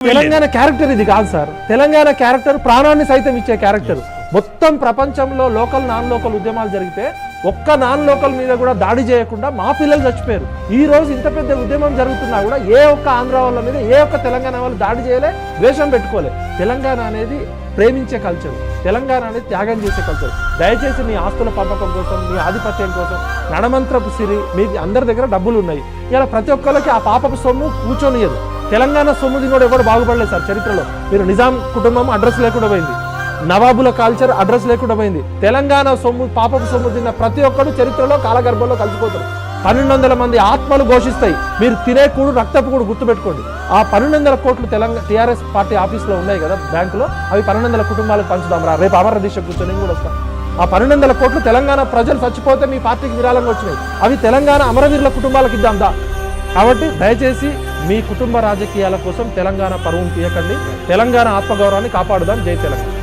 Telangana character ఇది కాదు sir. Telangana character ప్రాణాన్ని సైతం ఇచ్చే క్యారెక్టర్. మొత్తం ప్రపంచంలో లోకల్ నాన్ లోకల్ ఉద్యమాలు జరిగితే ఒక్క నాన్ లోకల్ మీద కూడా దాడి చేయకుండా మా పిల్లలు చచ్చిపోయారు. ఈ రోజు ఇంత పెద్ద ఉద్యమం జరుగుతున్నా కూడా ఏ ఒక్క ఆంధ్ర వాళ్ళ మీద ఏ ఒక్క తెలంగాణ వాళ్ళు దాడి చేయలే, ద్వేషం పెట్టుకోలే. తెలంగాణ అనేది ప్రేమించే కల్చర్, తెలంగాణ అనేది త్యాగం చేసే కల్చర్. దయచేసి మీ ఆస్తుల పంపకం కోసం, మీ ఆధిపత్యం కోసం నడమంత్రపు సిరి మీకు అందరి దగ్గర డబ్బులు ఉన్నాయి. ఇలా ప్రతి ఒక్కరికి ఆ పాపపు సొమ్ము కూర్చొనియదు. తెలంగాణ సొమ్ము తినోడు ఎవరు బాగుపడలేదు సార్ చరిత్రలో. మీరు నిజాం కుటుంబం అడ్రస్ లేకుండా పోయింది, నవాబుల కల్చర్ అడ్రస్ లేకుండా పోయింది. తెలంగాణ సొమ్ము పాపపు సొమ్ము తిన్న ప్రతి ఒక్కరు చరిత్రలో కాలగర్భంలో కలిసిపోతారు. 1200 మంది ఆత్మలు ఘోషిస్తాయి. మీరు తినే కూడు రక్తపు కూడు గుర్తుపెట్టుకోండి. ఆ 1200 కోట్లు తెలంగాణ టీఆర్ఎస్ పార్టీ ఆఫీస్లో ఉన్నాయి కదా బ్యాంకులో, అవి 1200 కుటుంబాలకు పంచుదాం రా. రేపు అమర దీక్ష కూర్చొని కూడా వస్తాం. ఆ 1200 కోట్లు తెలంగాణ ప్రజలు చచ్చిపోతే మీ పార్టీకి విరాళంగా వచ్చినాయి. అవి తెలంగాణ అమరవీరుల కుటుంబాలకు ఇద్దాం దా. కాబట్టి దయచేసి మీ కుటుంబ రాజకీయాల కోసం తెలంగాణ పరువును తీయకండి. తెలంగాణ ఆత్మగౌరవాన్ని కాపాడుదాం. జై తెలంగాణ.